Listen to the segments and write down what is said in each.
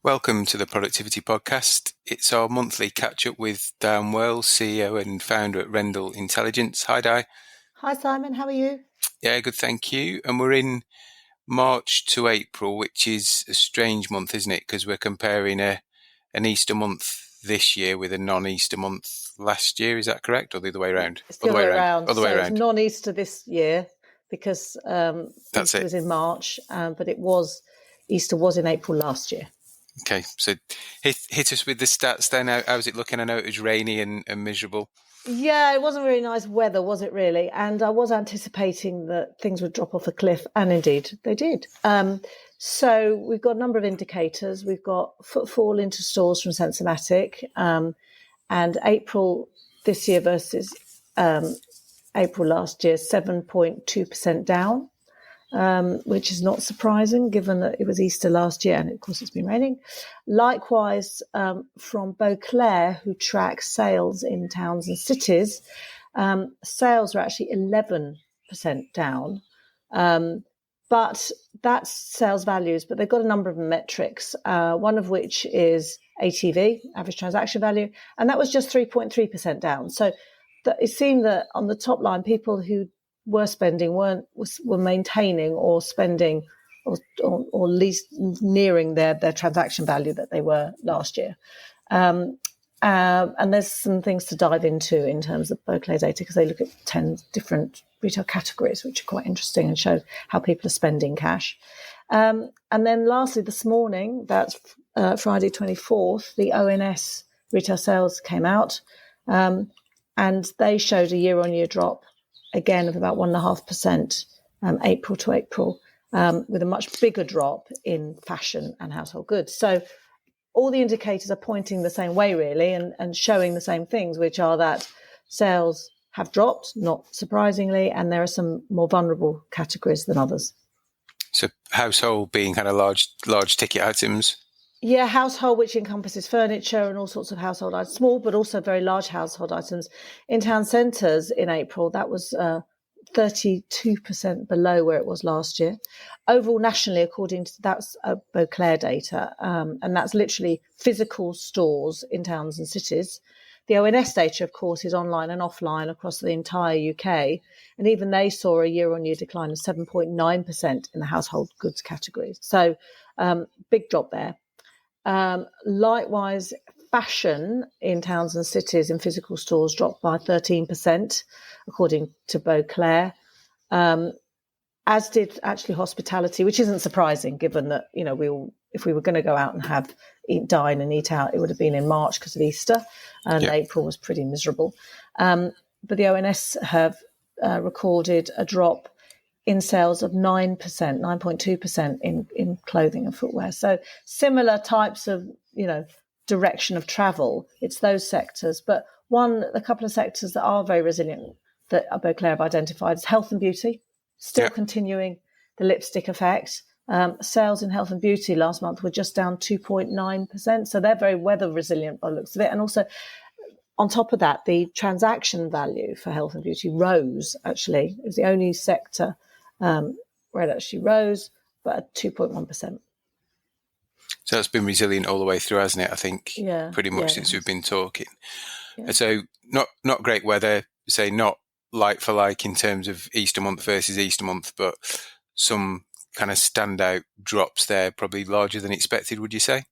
Welcome to the Productivity Podcast. It's our monthly catch-up with Dan Wells, CEO and founder at Rendell Intelligence. Hi, Di. Hi, Simon. How are you? Yeah, good, thank you. And we're in March to April, which is a strange month, isn't it? Because we're comparing an Easter month this year with a non-Easter month last year. Is that correct, or the other way around? It's the other way around. Other way around. It's non-Easter this year because That's Easter it. was in March, but Easter was in April last year. Okay, so hit us with the stats then. How's it looking? I know it was rainy and miserable. Yeah, it wasn't very nice weather, was it really? And I was anticipating that things would drop off a cliff, and indeed they did. So we've got a number of indicators. We've got footfall into stores from Sensormatic, and April this year versus April last year, 7.2% down. Which is not surprising given that it was Easter last year and of course it's been raining. Likewise, from Beauclair, who tracks sales in towns and cities, sales are actually 11% down. But that's sales values, but they've got a number of metrics, one of which is ATV, average transaction value, and that was just 3.3% down. So it seemed that on the top line, people who were spending were maintaining or spending or least nearing their transaction value that they were last year. And there's some things to dive into in terms of Beauclair data because they look at 10 different retail categories, which are quite interesting and show how people are spending cash. And then lastly, this morning, that's Friday 24th, the ONS retail sales came out and they showed a year-on-year drop again of about 1.5%, April to April, with a much bigger drop in fashion and household goods. So all the indicators are pointing the same way, really, and showing the same things, which are that sales have dropped, not surprisingly, and there are some more vulnerable categories than others. So household being kind of large ticket items? Yeah, household, which encompasses furniture and all sorts of household items, small but also very large household items. In town centres in April, that was 32% below where it was last year. Overall, nationally, according to that's Beauclair data, and that's literally physical stores in towns and cities. The ONS data, of course, is online and offline across the entire UK, and even they saw a year-on-year decline of 7.9% in the household goods category. So big drop there. Likewise, fashion in towns and cities in physical stores dropped by 13%, according to Beauclair, as did actually hospitality, which isn't surprising given that, if we were going to go out and dine and eat out, it would have been in March because of Easter, and April was pretty miserable. But the ONS have recorded a drop in sales of 9.2% in clothing and footwear. So similar types of, direction of travel. It's those sectors. But a couple of sectors that are very resilient that Beauclair have identified is health and beauty, still continuing the lipstick effect. Sales in health and beauty last month were just down 2.9%. So they're very weather resilient by the looks of it. And also, on top of that, the transaction value for health and beauty rose, actually. It was the only sector where it actually rose, but at 2.1%. So that's been resilient all the way through, hasn't it? I think pretty much since we've been talking. Yeah. So not great weather, say not like for like in terms of Easter month versus Easter month, but some kind of standout drops there, probably larger than expected, would you say?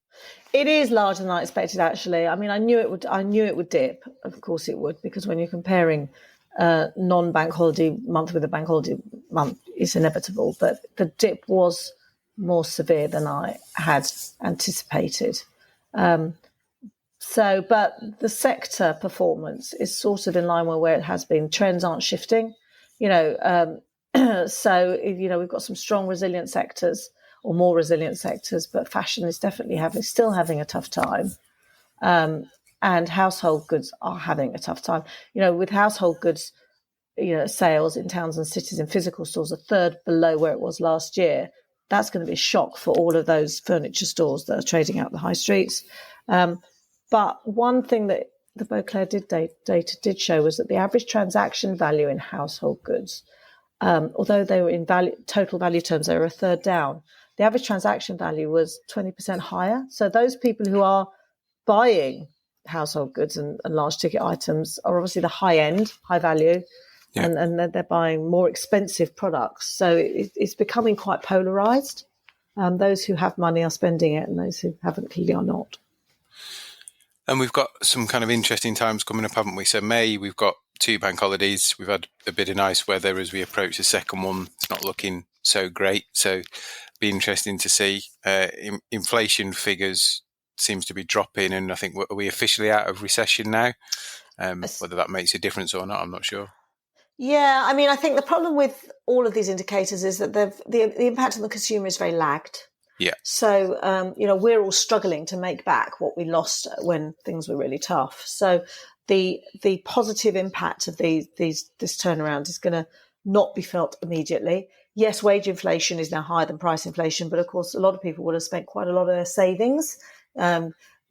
It is larger than I expected, actually. I mean, I knew it would dip. Of course it would, because when you're comparing non-bank holiday month with a bank holiday month, it's inevitable. But the dip was more severe than I had anticipated. But the sector performance is sort of in line with where it has been. Trends aren't shifting, So, we've got some strong, resilient sectors or more resilient sectors, but fashion is definitely still having a tough time. And household goods are having a tough time. With household goods, sales in towns and cities in physical stores a third below where it was last year. That's going to be a shock for all of those furniture stores that are trading out the high streets. But one thing that the Beauclair data did show was that the average transaction value in household goods, although they were in total value terms, they were a third down. the average transaction value was 20% higher. So those people who are buying household goods and large ticket items are obviously the high end, high value, and they're buying more expensive products. So it's becoming quite polarized. Those who have money are spending it, and those who haven't clearly are not. And we've got some kind of interesting times coming up, haven't we? So May, we've got 2 bank holidays. We've had a bit of nice weather as we approach the second one. It's not looking so great. So be interesting to see. Inflation figures seems to be dropping, and I think are we officially out of recession now? Whether that makes a difference or not, I'm not sure. Yeah, I mean, I think the problem with all of these indicators is that the impact on the consumer is very lagged. Yeah. So, we're all struggling to make back what we lost when things were really tough. So the positive impact of this turnaround is going to not be felt immediately. Yes, wage inflation is now higher than price inflation, but of course, a lot of people would have spent quite a lot of their savings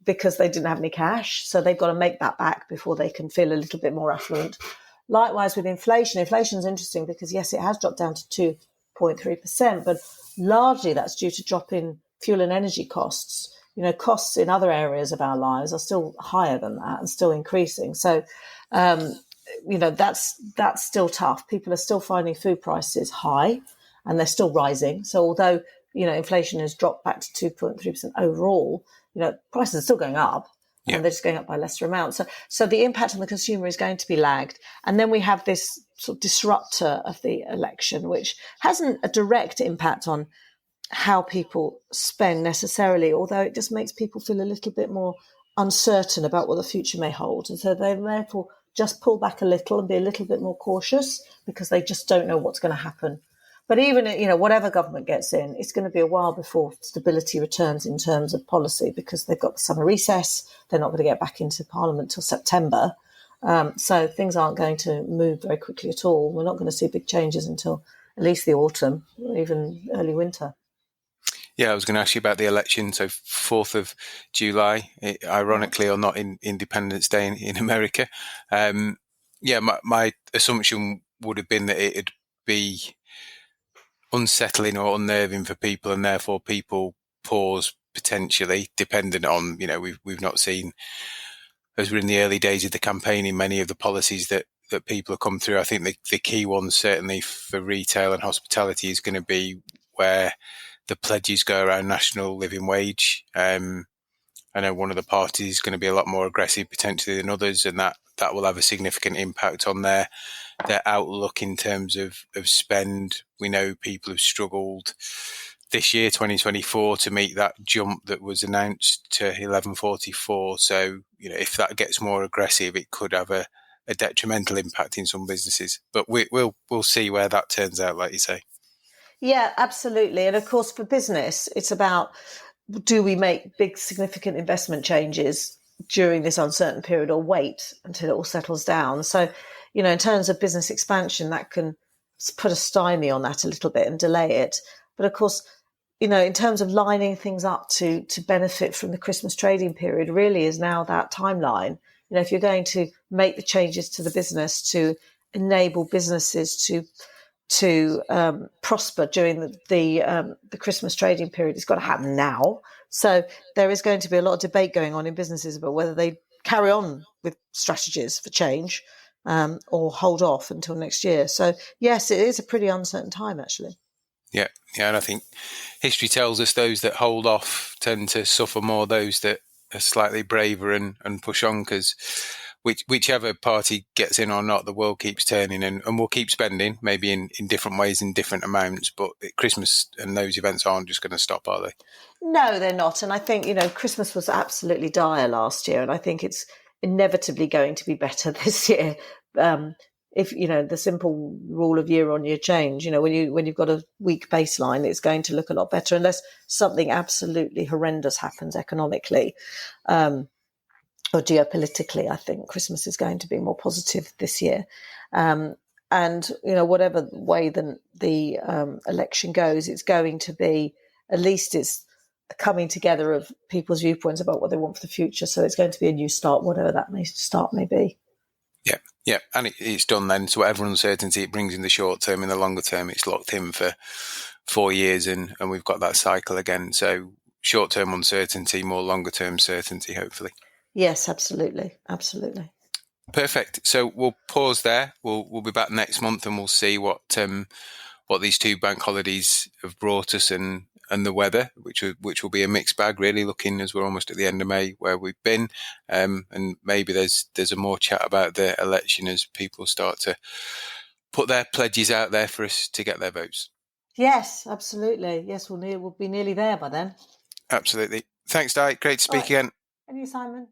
because they didn't have any cash. So they've got to make that back before they can feel a little bit more affluent. Likewise with inflation. Inflation is interesting because, yes, it has dropped down to 2.3%, but largely that's due to drop in fuel and energy costs. Costs in other areas of our lives are still higher than that and still increasing. So, that's still tough. People are still finding food prices high and they're still rising. So although, inflation has dropped back to 2.3% overall, prices are still going up. And they're just going up by lesser amounts. So the impact on the consumer is going to be lagged. And then we have this sort of disruptor of the election, which hasn't a direct impact on how people spend necessarily, although it just makes people feel a little bit more uncertain about what the future may hold. And so they therefore just pull back a little and be a little bit more cautious because they just don't know what's going to happen. But even, whatever government gets in, it's going to be a while before stability returns in terms of policy because they've got the summer recess. They're not going to get back into Parliament till September. So things aren't going to move very quickly at all. We're not going to see big changes until at least the autumn or even early winter. Yeah, I was going to ask you about the election. So 4th of July, ironically or not, in Independence Day in America. My assumption would have been that it'd be unsettling or unnerving for people, and therefore people pause potentially, dependent on, we've not seen, as we're in the early days of the campaigning, many of the policies that people have come through. I think the key ones certainly for retail and hospitality is going to be where the pledges go around national living wage. I know one of the parties is going to be a lot more aggressive potentially than others, and that will have a significant impact on their outlook in terms of spend. We know people have struggled this year, 2024, to meet that jump that was announced to 1144. So, if that gets more aggressive, it could have a detrimental impact in some businesses. But we'll see where that turns out, like you say. Yeah, absolutely. And of course, for business, it's about, do we make big, significant investment changes during this uncertain period or wait until it all settles down? So, in terms of business expansion, that can put a stymie on that a little bit and delay it. But of course, in terms of lining things up to benefit from the Christmas trading period, really is now that timeline. If you're going to make the changes to the business to enable businesses to prosper during the Christmas trading period, it's got to happen now. So there is going to be a lot of debate going on in businesses about whether they carry on with strategies for change or hold off until next year. So yes, it is a pretty uncertain time, actually. Yeah, and I think history tells us those that hold off tend to suffer more. Those that are slightly braver and push on, because whichever party gets in or not, the world keeps turning and we'll keep spending, maybe in different ways, in different amounts. But Christmas and those events aren't just going to stop, are they? No, they're not. And I think, Christmas was absolutely dire last year, and I think it's inevitably going to be better this year. If the simple rule of year-on-year change, when you've got a weak baseline, it's going to look a lot better unless something absolutely horrendous happens economically or geopolitically. I think Christmas is going to be more positive this year, and whatever way the election goes, it's going to be, at least it's coming together of people's viewpoints about what they want for the future. So it's going to be a new start, whatever that may be. Yeah, and it's done then. So whatever uncertainty it brings in the short term, in the longer term, it's locked in for 4 years and we've got that cycle again. So short-term uncertainty, more longer-term certainty, hopefully. Yes, absolutely. Absolutely. Perfect. So we'll pause there. We'll be back next month and we'll see what these 2 bank holidays have brought us and the weather, which will be a mixed bag, really, looking as we're almost at the end of May where we've been. And maybe there's a more chat about the election as people start to put their pledges out there for us to get their votes. Yes, absolutely. Yes, we'll be nearly there by then. Absolutely. Thanks, Di. Great to speak again. And you, Simon.